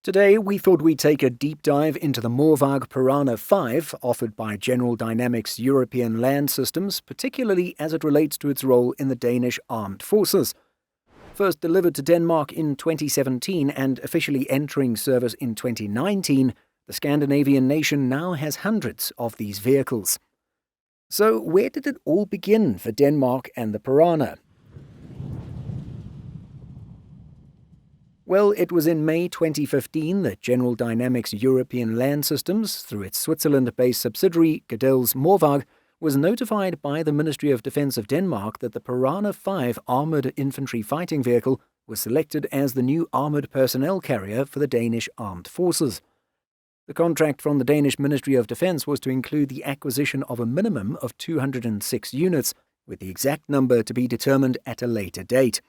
Today, we thought we'd take a deep dive into the Mowag Piranha 5 offered by General Dynamics European Land Systems, particularly as it relates to its role in the Danish Armed Forces. First delivered to Denmark in 2017 and officially entering service in 2019, the Scandinavian nation now has hundreds of these vehicles. So, where did it all begin for Denmark and the Piranha? Well, it was in May 2015 that General Dynamics European Land Systems, through its Switzerland-based subsidiary Gedels Mowag, was notified by the Ministry of Defence of Denmark that the Piranha 5 armoured infantry fighting vehicle was selected as the new armoured personnel carrier for the Danish Armed Forces. The contract from the Danish Ministry of Defence was to include the acquisition of a minimum of 206 units, with the exact number to be determined at a later date.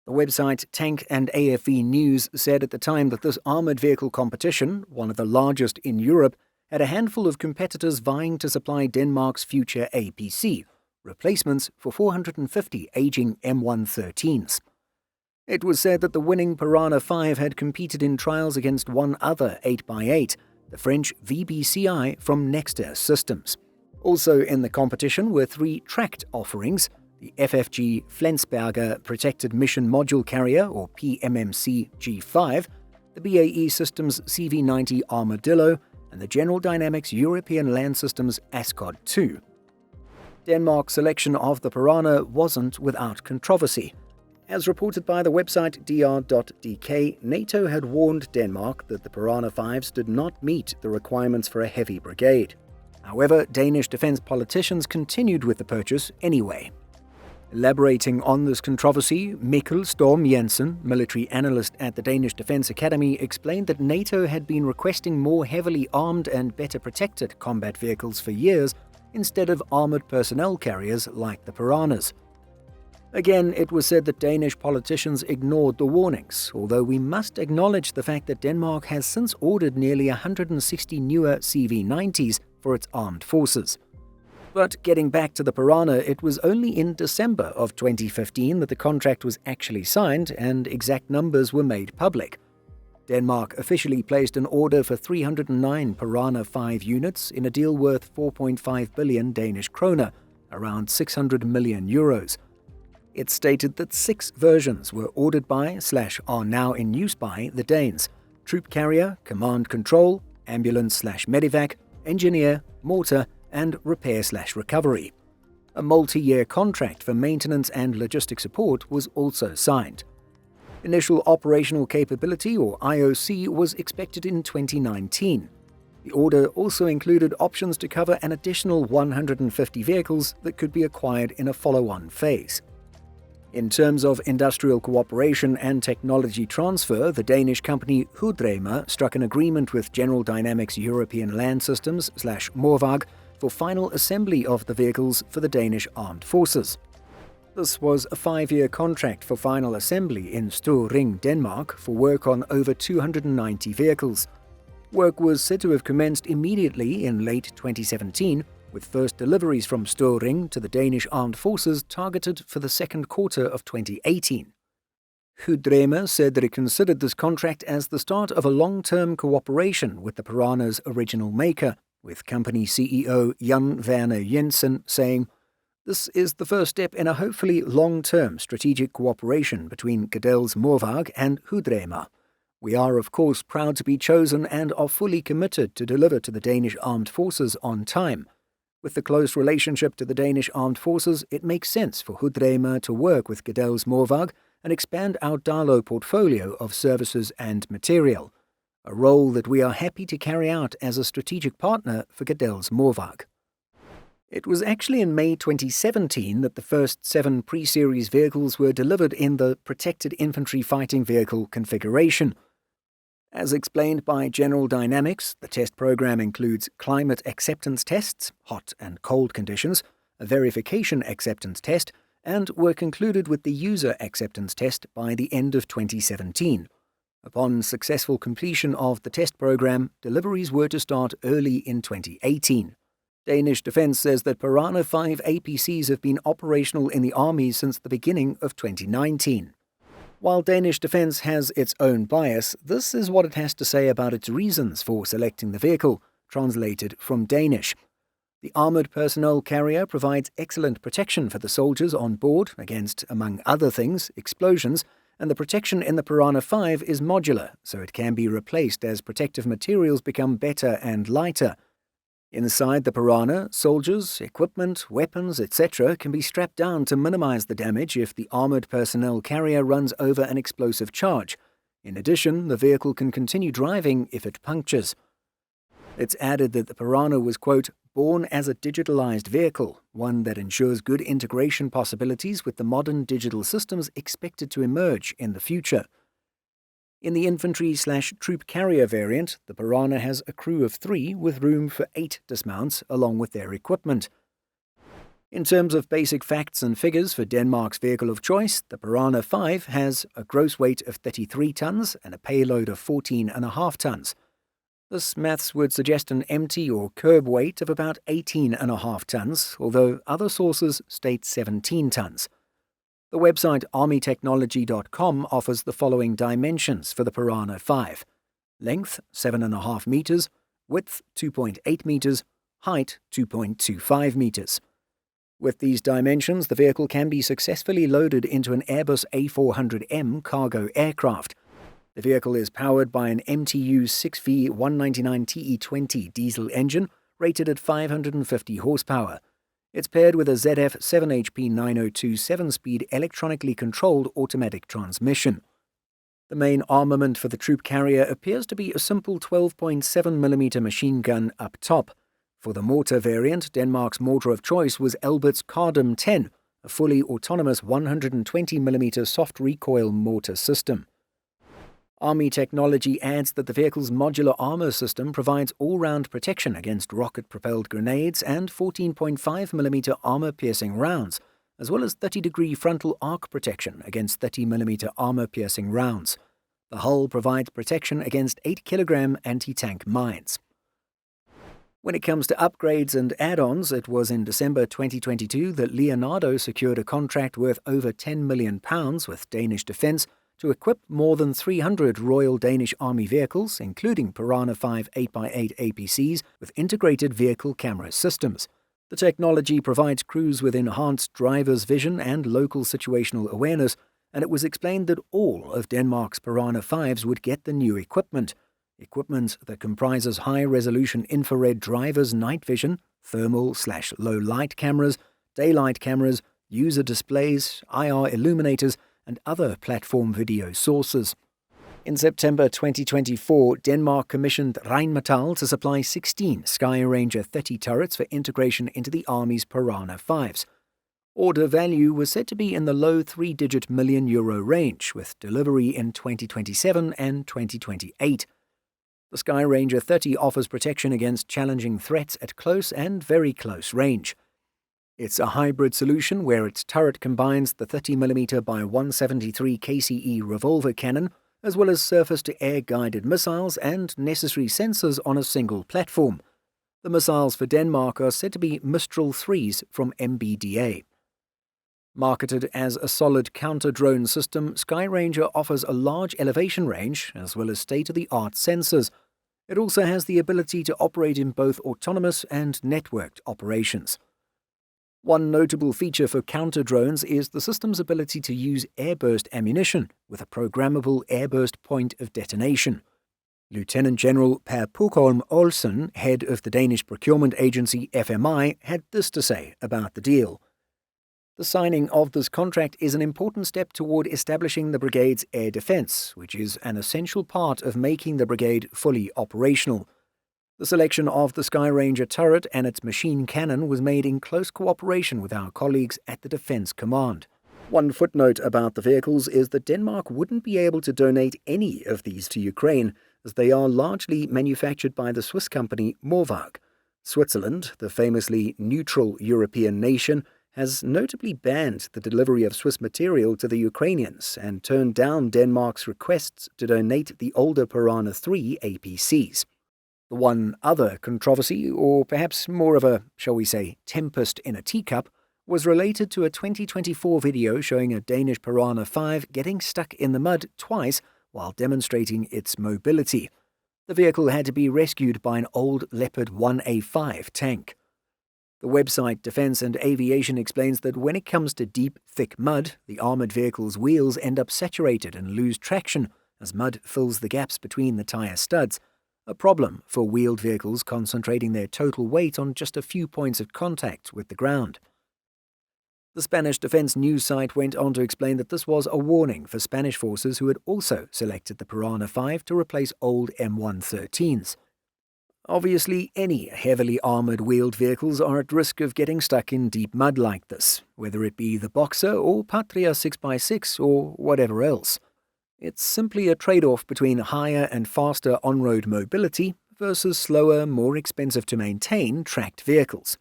The website Tank and AFE News said at the time that this armoured vehicle competition, one of the largest in Europe, had a handful of competitors vying to supply Denmark's future APC, replacements for 450 aging M113s. It was said that the winning Piranha 5 had competed in trials against one other 8x8, the French VBCI from Nexter Systems. Also in the competition were three tracked offerings: the FFG Flensburger Protected Mission Module Carrier, or PMMC G5, the BAE Systems CV-90 Armadillo, and the General Dynamics European Land Systems ASCOD 2. Denmark's selection of the Piranha wasn't without controversy. As reported by the website dr.dk, NATO had warned Denmark that the Piranha 5s did not meet the requirements for a heavy brigade. However, Danish defence politicians continued with the purchase anyway. Elaborating on this controversy, Mikkel Storm Jensen, military analyst at the Danish Defence Academy, explained that NATO had been requesting more heavily armed and better protected combat vehicles for years instead of armoured personnel carriers like the Piranhas. Again, it was said that Danish politicians ignored the warnings, although we must acknowledge the fact that Denmark has since ordered nearly 160 newer CV-90s for its armed forces. But getting back to the Piranha, it was only in December of 2015 that the contract was actually signed and exact numbers were made public. Denmark officially placed an order for 309 Piranha 5 units in a deal worth 4.5 billion Danish kroner, around 600 million euros. It stated that 6 versions were ordered by/are now in use by the Danes: troop carrier, command control, ambulance/medivac, engineer, mortar, and repair/recovery. A multi-year contract for maintenance and logistic support was also signed. Initial operational capability, or IOC, was expected in 2019. The order also included options to cover an additional 150 vehicles that could be acquired in a follow-on phase. In terms of industrial cooperation and technology transfer, the Danish company Hudrema struck an agreement with General Dynamics European Land Systems/Mowag for final assembly of the vehicles for the Danish Armed Forces. This was a 5-year contract for final assembly in Støvring, Denmark, for work on over 290 vehicles. Work was said to have commenced immediately in late 2017, with first deliveries from Støvring to the Danish Armed Forces targeted for the second quarter of 2018. Hudrema said that it considered this contract as the start of a long-term cooperation with the Piranha's original maker, with company CEO Jan Werner Jensen saying, "This is the first step in a hopefully long-term strategic cooperation between Gedels Mowag and Hudrema. We are of course proud to be chosen and are fully committed to deliver to the Danish Armed Forces on time. With the close relationship to the Danish Armed Forces, it makes sense for Hudrema to work with Gedels Mowag and expand our Dalo portfolio of services and material, a role that we are happy to carry out as a strategic partner for Gedels Mowag." It was actually in May 2017 that the first 7 pre-series vehicles were delivered in the Protected Infantry Fighting Vehicle configuration. As explained by General Dynamics, the test program includes climate acceptance tests, hot and cold conditions, a verification acceptance test, and were concluded with the user acceptance test by the end of 2017. Upon successful completion of the test program, deliveries were to start early in 2018. Danish Defence says that Piranha 5 APCs have been operational in the army since the beginning of 2019. While Danish defence has its own bias, this is what it has to say about its reasons for selecting the vehicle, translated from Danish. The armoured personnel carrier provides excellent protection for the soldiers on board against, among other things, explosions, and the protection in the Piranha 5 is modular, so it can be replaced as protective materials become better and lighter. Inside the Piranha, soldiers, equipment, weapons, etc. can be strapped down to minimize the damage if the armored personnel carrier runs over an explosive charge. In addition, the vehicle can continue driving if it punctures. It's added that the Piranha was, quote, born as a digitalized vehicle, one that ensures good integration possibilities with the modern digital systems expected to emerge in the future. In the infantry/troop carrier variant, the Piranha has a crew of 3 with room for 8 dismounts along with their equipment. In terms of basic facts and figures for Denmark's vehicle of choice, the Piranha 5 has a gross weight of 33 tons and a payload of 14.5 tons. This maths would suggest an empty or curb weight of about 18.5 tons, although other sources state 17 tons. The website armytechnology.com offers the following dimensions for the Piranha 5. Length 7.5 meters, width 2.8 meters, height 2.25 meters. With these dimensions, the vehicle can be successfully loaded into an Airbus A400M cargo aircraft. The vehicle is powered by an MTU 6V199 TE20 diesel engine rated at 550 horsepower. It's paired with a ZF 7HP 902 7-speed electronically controlled automatic transmission. The main armament for the troop carrier appears to be a simple 12.7mm machine gun up top. For the mortar variant, Denmark's mortar of choice was Elbert's Cardum 10, a fully autonomous 120mm soft recoil mortar system. Army Technology adds that the vehicle's modular armor system provides all-round protection against rocket-propelled grenades and 14.5mm armor-piercing rounds, as well as 30-degree frontal arc protection against 30mm armor-piercing rounds. The hull provides protection against 8-kilogram anti-tank mines. When it comes to upgrades and add-ons, it was in December 2022 that Leonardo secured a contract worth over £10 million with Danish Defence to equip more than 300 Royal Danish Army vehicles, including Piranha 5 8x8 APCs, with integrated vehicle camera systems. The technology provides crews with enhanced driver's vision and local situational awareness, and it was explained that all of Denmark's Piranha 5s would get the new equipment that comprises high-resolution infrared driver's night vision, thermal/low light cameras, daylight cameras, user displays, IR illuminators, and other platform video sources. In September 2024, Denmark commissioned Rheinmetall to supply 16 Skyranger 30 turrets for integration into the Army's Piranha 5s. Order value was said to be in the low 3-digit million euro range, with delivery in 2027 and 2028. The Skyranger 30 offers protection against challenging threats at close and very close range. It's a hybrid solution where its turret combines the 30mm by 173 KCE revolver cannon, as well as surface-to-air guided missiles and necessary sensors on a single platform. The missiles for Denmark are said to be Mistral 3s from MBDA. Marketed as a solid counter-drone system, Skyranger offers a large elevation range as well as state-of-the-art sensors. It also has the ability to operate in both autonomous and networked operations. One notable feature for counter-drones is the system's ability to use airburst ammunition with a programmable airburst point of detonation. Lieutenant General Per Pukholm Olsen, head of the Danish procurement agency FMI, had this to say about the deal. The signing of this contract is an important step toward establishing the brigade's air defense, which is an essential part of making the brigade fully operational. The selection of the Skyranger turret and its machine cannon was made in close cooperation with our colleagues at the Defence Command. One footnote about the vehicles is that Denmark wouldn't be able to donate any of these to Ukraine, as they are largely manufactured by the Swiss company Mowag. Switzerland, the famously neutral European nation, has notably banned the delivery of Swiss material to the Ukrainians and turned down Denmark's requests to donate the older Piranha 3 APCs. The one other controversy, or perhaps more of a, shall we say, tempest in a teacup, was related to a 2024 video showing a Danish Piranha 5 getting stuck in the mud twice while demonstrating its mobility. The vehicle had to be rescued by an old Leopard 1A5 tank. The website Defence and Aviation explains that when it comes to deep, thick mud, the armoured vehicle's wheels end up saturated and lose traction as mud fills the gaps between the tyre studs, a problem for wheeled vehicles concentrating their total weight on just a few points of contact with the ground. The Spanish defence news site went on to explain that this was a warning for Spanish forces who had also selected the Piranha 5 to replace old M113s. Obviously, any heavily armoured wheeled vehicles are at risk of getting stuck in deep mud like this, whether it be the Boxer or Patria 6x6 or whatever else. It's simply a trade-off between higher and faster on-road mobility versus slower, more expensive to maintain tracked vehicles.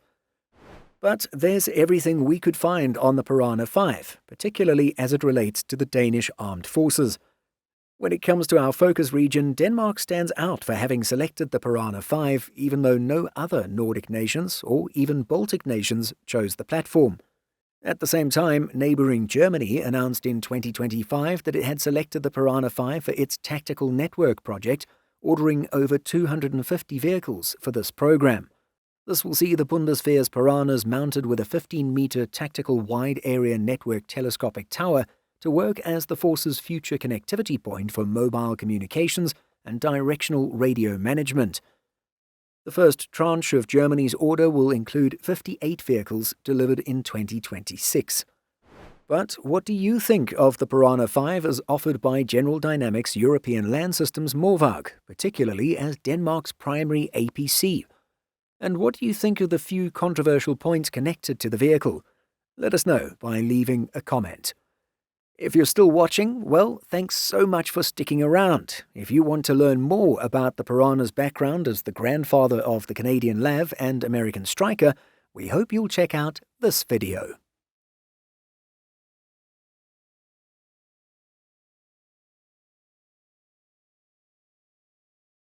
But there's everything we could find on the Piranha 5, particularly as it relates to the Danish Armed Forces. When it comes to our focus region, Denmark stands out for having selected the Piranha 5, even though no other Nordic nations or even Baltic nations chose the platform. At the same time, neighbouring Germany announced in 2025 that it had selected the Piranha 5 for its tactical network project, ordering over 250 vehicles for this program. This will see the Bundeswehr's Piranhas mounted with a 15-metre tactical wide-area network telescopic tower to work as the force's future connectivity point for mobile communications and directional radio management. The first tranche of Germany's order will include 58 vehicles delivered in 2026. But what do you think of the Piranha 5 as offered by General Dynamics European Land Systems Mowag, particularly as Denmark's primary APC? And what do you think of the few controversial points connected to the vehicle? Let us know by leaving a comment. If you're still watching, well, thanks so much for sticking around. If you want to learn more about the Piranha's background as the grandfather of the Canadian LAV and American Striker, we hope you'll check out this video.